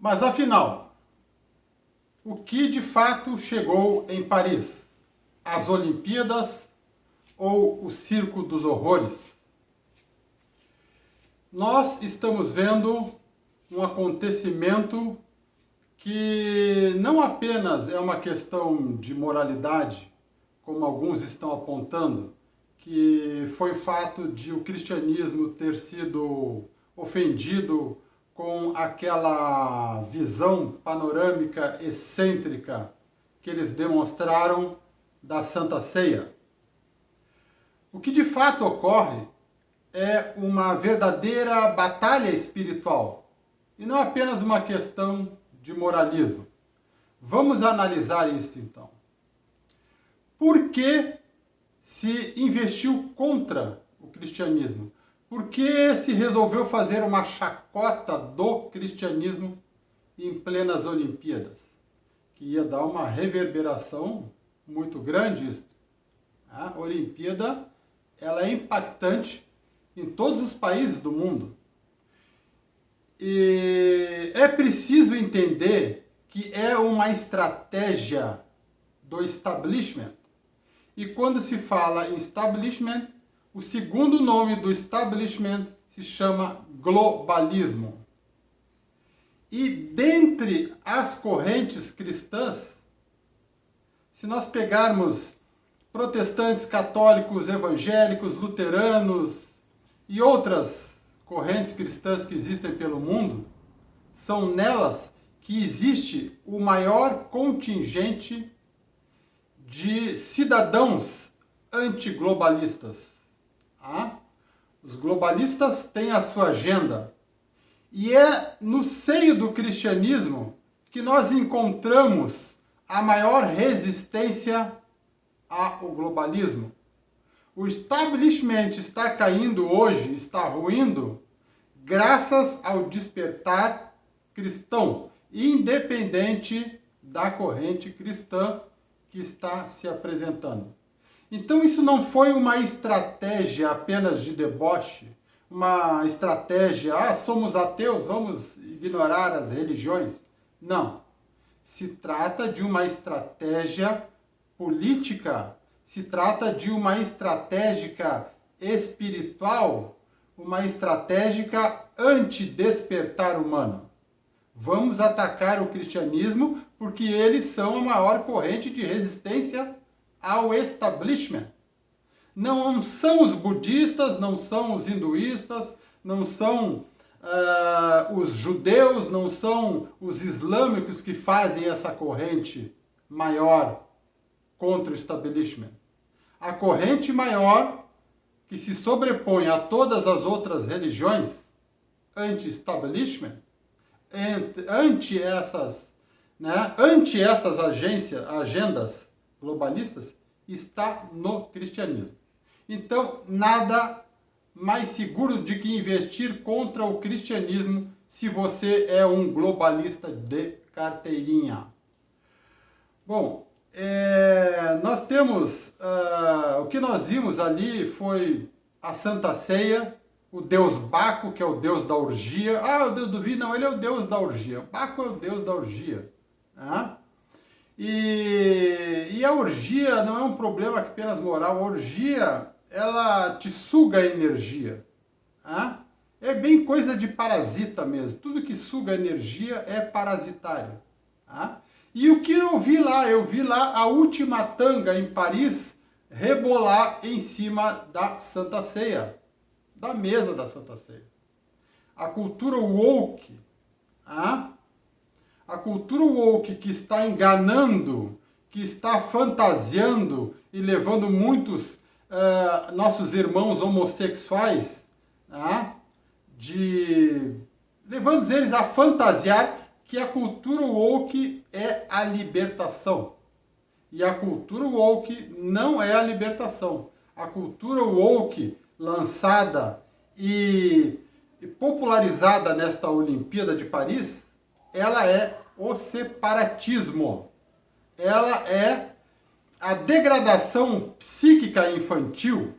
Mas afinal, o que de fato chegou em Paris? As Olimpíadas ou o Circo dos Horrores? Nós estamos vendo um acontecimento que não apenas é uma questão de moralidade, como alguns estão apontando, que foi o fato de o cristianismo ter sido ofendido com aquela visão panorâmica excêntrica que eles demonstraram da Santa Ceia. O que de fato ocorre é uma verdadeira batalha espiritual e não apenas uma questão de moralismo. Vamos analisar isso então. Por que se investiu contra o cristianismo? Por que se resolveu fazer uma chacota do cristianismo em plenas Olimpíadas? Que ia dar uma reverberação muito grande isso. A Olimpíada, ela é impactante em todos os países do mundo. E é preciso entender que é uma estratégia do establishment. E quando se fala em establishment, o segundo nome do establishment se chama globalismo. E dentre as correntes cristãs, se nós pegarmos protestantes, católicos, evangélicos, luteranos e outras correntes cristãs que existem pelo mundo, são nelas que existe o maior contingente de cidadãos antiglobalistas. Os globalistas têm a sua agenda. E é no seio do cristianismo que nós encontramos a maior resistência ao globalismo. O establishment está caindo hoje, está ruindo, graças ao despertar cristão, independente da corrente cristã que está se apresentando. Então isso não foi uma estratégia apenas de deboche, uma estratégia, somos ateus, vamos ignorar as religiões. Não. Se trata de uma estratégia política, se trata de uma estratégia espiritual, uma estratégia anti-despertar humano. Vamos atacar o cristianismo porque eles são a maior corrente de resistência ao establishment. Não são os budistas, não são os hinduístas, não são os judeus, não são os islâmicos que fazem essa corrente maior contra o establishment. A corrente maior que se sobrepõe a todas as outras religiões anti-establishment, ante essas agendas globalistas, está no cristianismo. Então, nada mais seguro de que investir contra o cristianismo se você é um globalista de carteirinha. Bom, nós temos, o que nós vimos ali foi a Santa Ceia, o deus Baco, que é o deus da orgia. O deus do vinho, não, ele é o deus da orgia. Baco é o deus da orgia. E a orgia não é um problema apenas moral. A orgia, ela te suga a energia. É bem coisa de parasita mesmo. Tudo que suga energia é parasitário. E o que eu vi lá? Eu vi lá a última tanga em Paris rebolar em cima da Santa Ceia, da mesa da Santa Ceia. A cultura woke, a cultura woke que está enganando, que está fantasiando e levando muitos nossos irmãos homossexuais, levando eles a fantasiar que a cultura woke é a libertação. E a cultura woke não é a libertação. A cultura woke lançada e popularizada nesta Olimpíada de Paris, ela é o separatismo. Ela é a degradação psíquica infantil.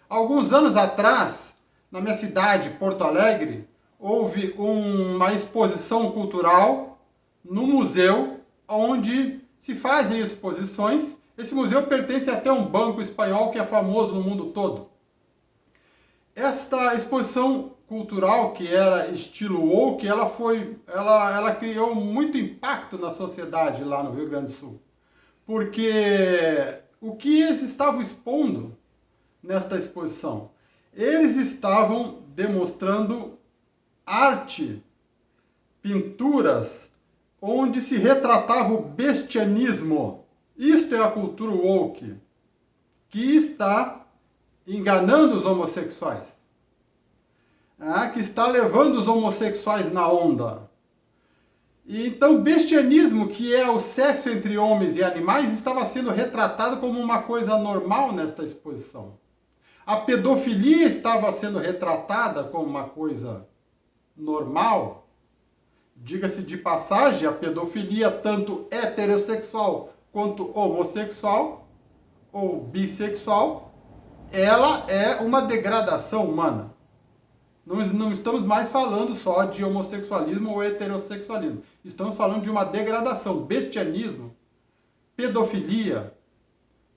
Alguns anos atrás, na minha cidade, Porto Alegre, houve uma exposição cultural no museu, onde se fazem exposições. Esse museu pertence até a um banco espanhol que é famoso no mundo todo. Esta exposição cultural, que era estilo woke, ela criou muito impacto na sociedade lá no Rio Grande do Sul. Porque o que eles estavam expondo nesta exposição? Eles estavam demonstrando arte, pinturas, onde se retratava o bestianismo. Isto é a cultura woke, que está enganando os homossexuais, que está levando os homossexuais na onda. E então, o bestianismo, que é o sexo entre homens e animais, estava sendo retratado como uma coisa normal nesta exposição. A pedofilia estava sendo retratada como uma coisa normal. Diga-se de passagem, a pedofilia, tanto heterossexual quanto homossexual ou bissexual, ela é uma degradação humana. Não estamos mais falando só de homossexualismo ou heterossexualismo. Estamos falando de uma degradação. Bestianismo, pedofilia,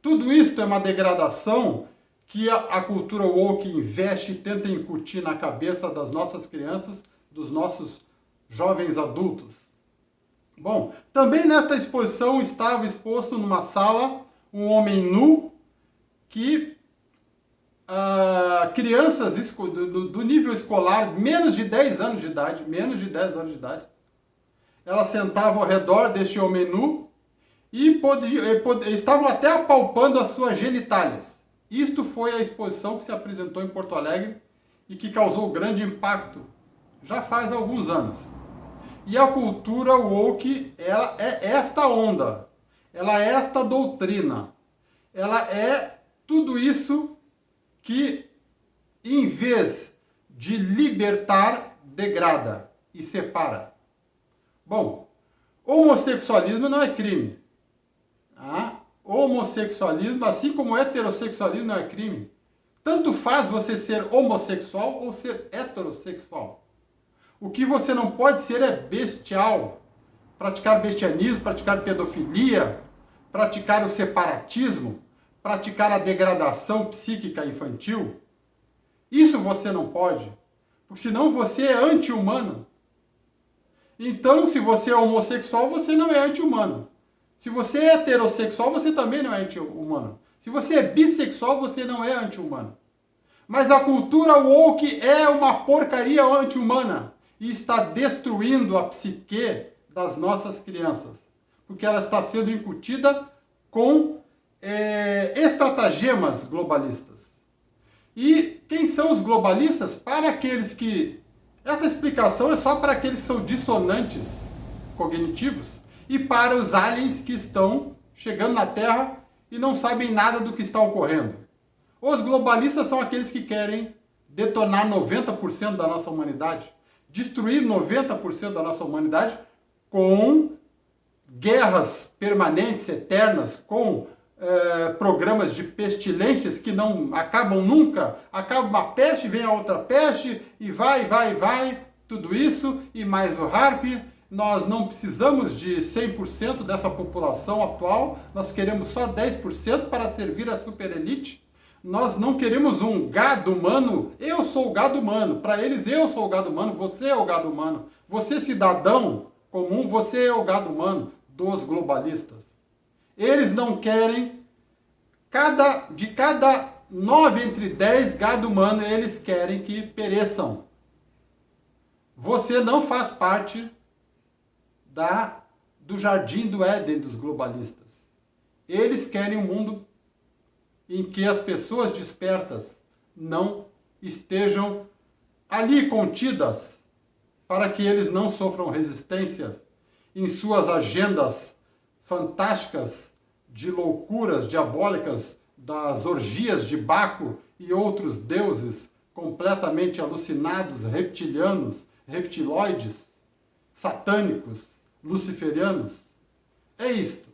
tudo isso é uma degradação que a cultura woke investe e tenta incutir na cabeça das nossas crianças, dos nossos jovens adultos. Bom, também nesta exposição estava exposto numa sala um homem nu que crianças do nível escolar, menos de 10 anos de idade, elas sentavam ao redor deste homem nu e estavam até apalpando as suas genitálias. Isto foi a exposição que se apresentou em Porto Alegre e que causou grande impacto já faz alguns anos. E a cultura woke, ela é esta onda, ela é esta doutrina, ela é tudo isso que, em vez de libertar, degrada e separa. Bom, homossexualismo não é crime. Homossexualismo, assim como heterossexualismo, não é crime. Tanto faz você ser homossexual ou ser heterossexual. O que você não pode ser é bestial. Praticar bestianismo, praticar pedofilia, praticar o separatismo, praticar a degradação psíquica infantil. Isso você não pode, porque senão você é anti-humano. Então, se você é homossexual, você não é anti-humano. Se você é heterossexual, você também não é anti-humano. Se você é bissexual, você não é anti-humano. Mas a cultura woke é uma porcaria anti-humana e está destruindo a psique das nossas crianças, porque ela está sendo incutida com estratagemas globalistas. E quem são os globalistas? Para aqueles que... Essa explicação é só para aqueles que são dissonantes cognitivos e para os aliens que estão chegando na Terra e não sabem nada do que está ocorrendo. Os globalistas são aqueles que querem detonar 90% da nossa humanidade, destruir 90% da nossa humanidade com guerras permanentes, eternas, com programas de pestilências que não acabam nunca. Acaba uma peste, vem a outra peste e vai, tudo isso e mais o HAARP. Nós não precisamos de 100% dessa população atual, nós queremos só 10% para servir a superelite. Nós não queremos um gado humano. Eu sou o gado humano. Para eles, eu sou o gado humano. Você é o gado humano. Você, cidadão comum, você é o gado humano dos globalistas. Eles não querem, de cada 9 entre 10 gado humano, eles querem que pereçam. Você não faz parte do jardim do Éden dos globalistas. Eles querem um mundo em que as pessoas despertas não estejam ali contidas, para que eles não sofram resistência em suas agendas fantásticas de loucuras diabólicas, das orgias de Baco e outros deuses completamente alucinados, reptilianos, reptiloides, satânicos, luciferianos. É isto.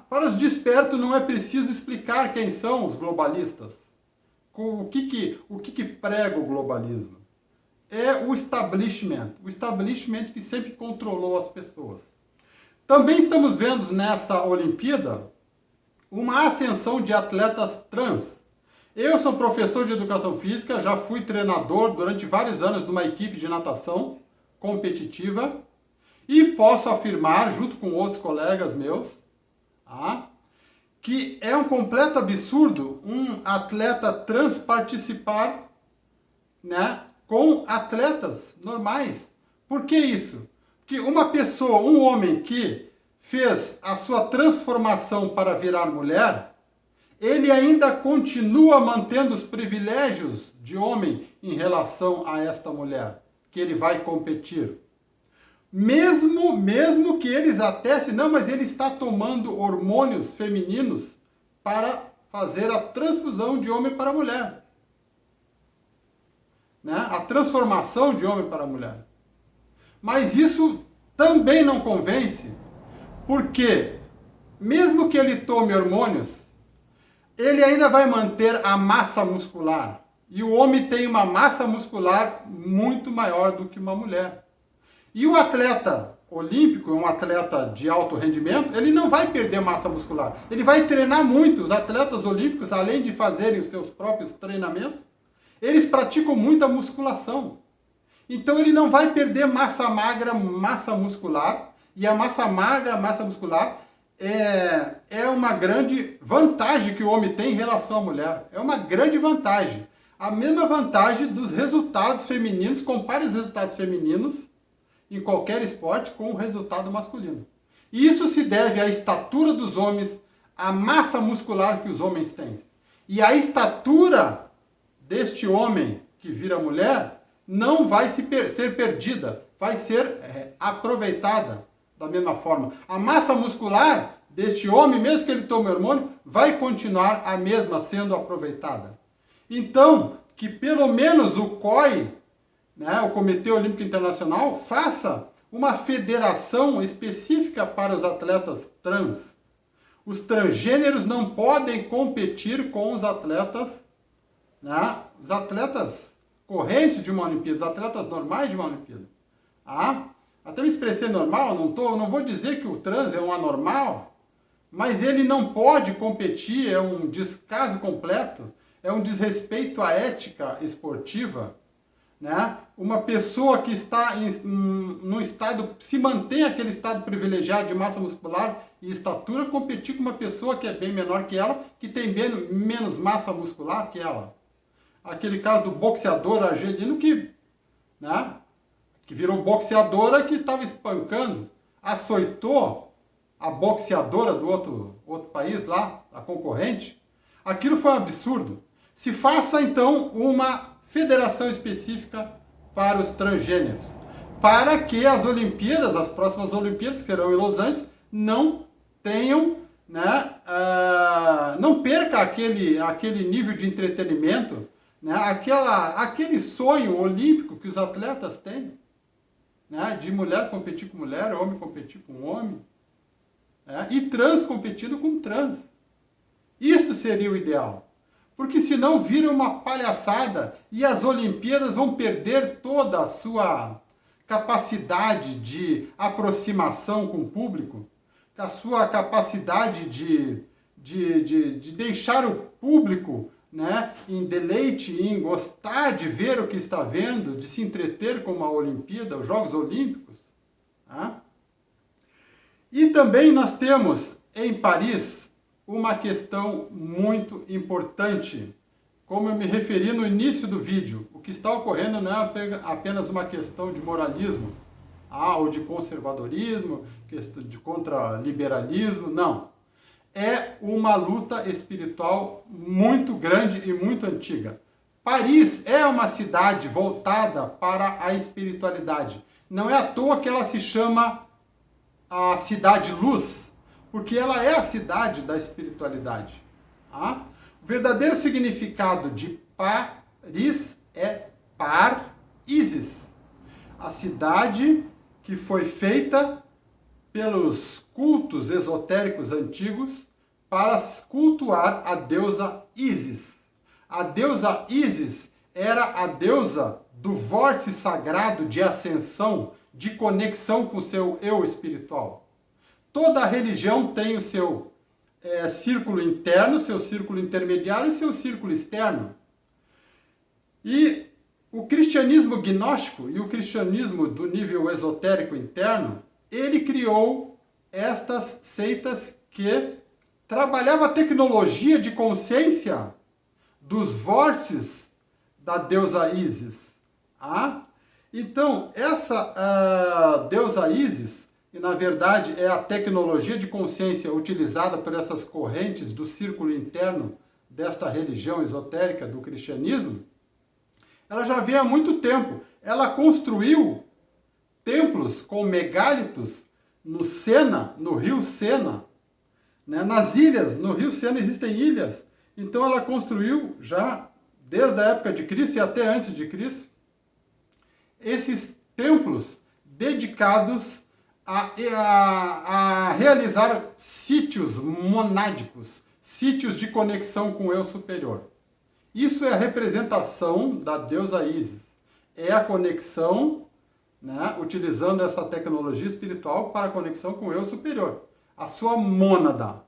Para os despertos não é preciso explicar quem são os globalistas. O que prega o globalismo? é o establishment que sempre controlou as pessoas. Também estamos vendo nessa Olimpíada uma ascensão de atletas trans. Eu sou professor de educação física, já fui treinador durante vários anos de uma equipe de natação competitiva e posso afirmar, junto com outros colegas meus, que é um completo absurdo um atleta trans participar, com atletas normais. Por que isso? Porque uma pessoa, um homem que fez a sua transformação para virar mulher, ele ainda continua mantendo os privilégios de homem em relação a esta mulher, que ele vai competir. Mesmo que eles atestem, não, mas ele está tomando hormônios femininos para fazer a transfusão de homem para mulher. A transformação de homem para mulher. Mas isso também não convence, porque mesmo que ele tome hormônios, ele ainda vai manter a massa muscular. E o homem tem uma massa muscular muito maior do que uma mulher. E o atleta olímpico, um atleta de alto rendimento, ele não vai perder massa muscular. Ele vai treinar muito. Os atletas olímpicos, além de fazerem os seus próprios treinamentos, eles praticam muita musculação. Então ele não vai perder massa magra, massa muscular. E a massa magra, a massa muscular, é uma grande vantagem que o homem tem em relação à mulher. É uma grande vantagem. A mesma vantagem dos resultados femininos, compare os resultados femininos em qualquer esporte com o resultado masculino. E isso se deve à estatura dos homens, à massa muscular que os homens têm. E a estatura deste homem que vira mulher não vai ser perdida, vai ser aproveitada da mesma forma. A massa muscular deste homem, mesmo que ele tome hormônio, vai continuar a mesma sendo aproveitada. Então, que pelo menos o COI, o Comitê Olímpico Internacional, faça uma federação específica para os atletas trans. Os transgêneros não podem competir com os atletas, os atletas correntes de uma Olimpíada, os atletas normais de uma Olimpíada. Até me expressei normal, não vou dizer que o trans é um anormal, mas ele não pode competir, é um descaso completo, é um desrespeito à ética esportiva. Uma pessoa que está no estado, se mantém aquele estado privilegiado de massa muscular e estatura, competir com uma pessoa que é bem menor que ela, que tem menos massa muscular que ela. Aquele caso do boxeador argelino que virou boxeadora, que estava espancando, açoitou a boxeadora do outro país lá, a concorrente. Aquilo foi um absurdo. Se faça então uma federação específica para os transgêneros, para que as Olimpíadas, as próximas Olimpíadas, que serão em Los Angeles, não tenham, não perca aquele nível de entretenimento, aquele sonho olímpico que os atletas têm, de mulher competir com mulher, homem competir com homem, e trans competindo com trans. Isto seria o ideal. Porque senão vira uma palhaçada e as Olimpíadas vão perder toda a sua capacidade de aproximação com o público, a sua capacidade de deixar o público em deleite, em gostar de ver o que está vendo, de se entreter com a Olimpíada, os Jogos Olímpicos. E também nós temos em Paris uma questão muito importante. Como eu me referi no início do vídeo, o que está ocorrendo não é apenas uma questão de moralismo, ou de conservadorismo, de contra-liberalismo, não. É uma luta espiritual muito grande e muito antiga. Paris é uma cidade voltada para a espiritualidade. Não é à toa que ela se chama a Cidade Luz, porque ela é a cidade da espiritualidade. O verdadeiro significado de Paris é Par-Isis, a cidade que foi feita pelos cultos esotéricos antigos para cultuar a deusa Ísis. A deusa Ísis era a deusa do vórtice sagrado de ascensão, de conexão com o seu eu espiritual. Toda religião tem o seu círculo interno, seu círculo intermediário e seu círculo externo. E o cristianismo gnóstico e o cristianismo do nível esotérico interno, ele criou estas seitas que trabalhavam a tecnologia de consciência dos vórtices da deusa Ísis. Então, essa deusa Ísis, que na verdade é a tecnologia de consciência utilizada por essas correntes do círculo interno desta religião esotérica do cristianismo, ela já vem há muito tempo. Ela construiu templos com megálitos no Sena, no rio Sena, né? Nas ilhas, no rio Sena existem ilhas. Então ela construiu já desde a época de Cristo e até antes de Cristo esses templos dedicados a realizar sítios monádicos, sítios de conexão com o eu superior. Isso é a representação da deusa Ísis. É a conexão, né, utilizando essa tecnologia espiritual para a conexão com o eu superior. A sua mônada.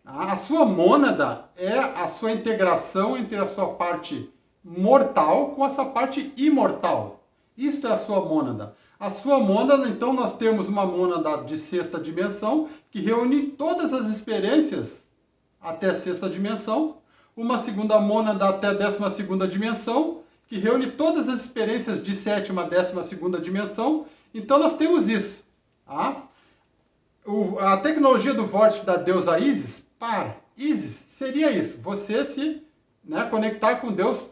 A sua mônada é a sua integração entre a sua parte mortal com a sua parte imortal. Isto é a sua mônada. A sua mônada, então, nós temos uma mônada de sexta dimensão, que reúne todas as experiências até a sexta dimensão, uma segunda mônada até a 12ª dimensão, que reúne todas as experiências de sétima a 12ª dimensão. Então, nós temos isso. A tecnologia do vórtice da deusa Ísis, Ísis, seria isso, você se conectar com Deus,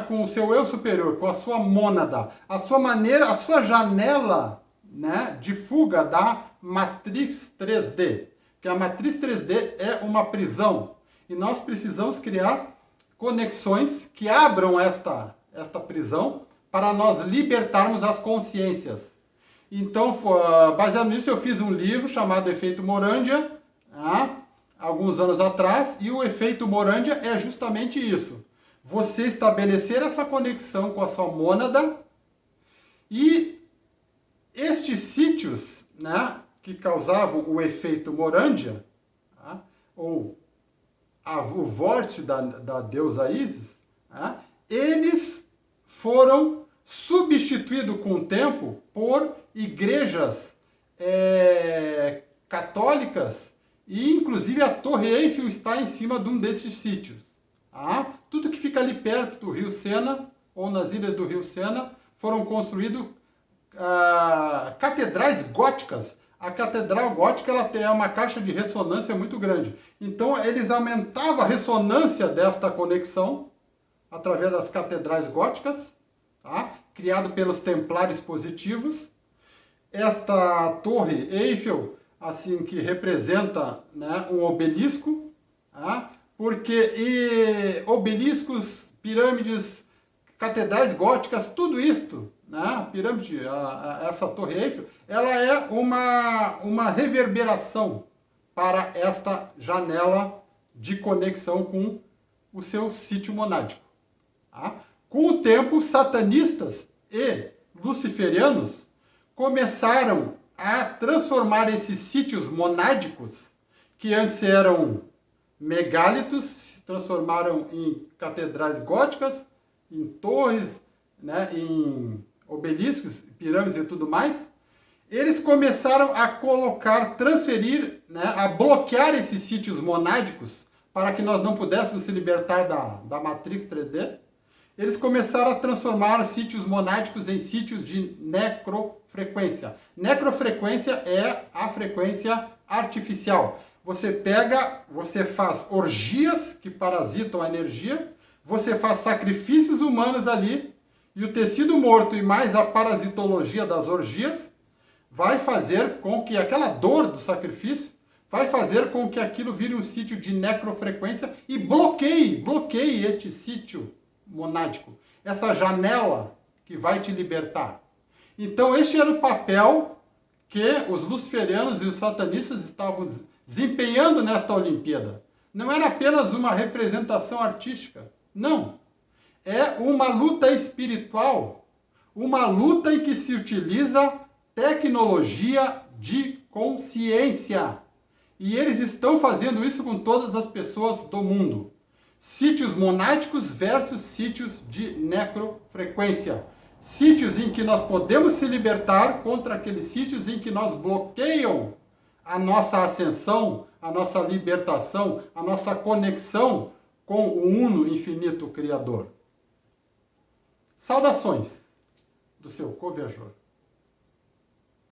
com o seu eu superior, com a sua mônada, a sua maneira, a sua janela de fuga da matriz 3D. Que a matriz 3D é uma prisão. E nós precisamos criar conexões que abram esta prisão para nós libertarmos as consciências. Então, baseado nisso, eu fiz um livro chamado Efeito Morândia, alguns anos atrás, e o efeito Morândia é justamente isso. Você estabelecer essa conexão com a sua mônada e estes sítios, que causavam o efeito Morândia, ou o vórtice da deusa Ísis, eles foram substituídos com o tempo por igrejas católicas e inclusive a Torre Eiffel está em cima de um desses sítios. Tudo que fica ali perto do rio Sena, ou nas ilhas do rio Sena, foram construídos catedrais góticas. A catedral gótica ela tem uma caixa de ressonância muito grande. Então, eles aumentavam a ressonância desta conexão através das catedrais góticas, criado pelos templários positivos. Esta Torre Eiffel, assim, que representa um obelisco, porque obeliscos, pirâmides, catedrais góticas, tudo isto, a pirâmide, essa Torre Eiffel, ela é uma reverberação para esta janela de conexão com o seu sítio monádico. Com o tempo, satanistas e luciferianos começaram a transformar esses sítios monádicos, que antes eram megálitos, se transformaram em catedrais góticas, em torres, em obeliscos, pirâmides e tudo mais. Eles começaram a transferir, a bloquear esses sítios monádicos para que nós não pudéssemos se libertar da matriz 3D. Eles começaram a transformar os sítios monádicos em sítios de necrofrequência. Necrofrequência é a frequência artificial. Você faz orgias que parasitam a energia, você faz sacrifícios humanos ali, e o tecido morto e mais a parasitologia das orgias vai fazer com que aquela dor do sacrifício vai fazer com que aquilo vire um sítio de necrofrequência e bloqueie este sítio monádico, essa janela que vai te libertar. Então, este era o papel que os luciferianos e os satanistas estavam desempenhando nesta Olimpíada. Não era apenas uma representação artística, não. é uma luta espiritual, uma luta em que se utiliza tecnologia de consciência. E eles estão fazendo isso com todas as pessoas do mundo. Sítios monásticos versus sítios de necrofrequência. Sítios em que nós podemos se libertar contra aqueles sítios em que nós bloqueiam a nossa ascensão, a nossa libertação, a nossa conexão com o Uno Infinito Criador. Saudações do seu co-viajor.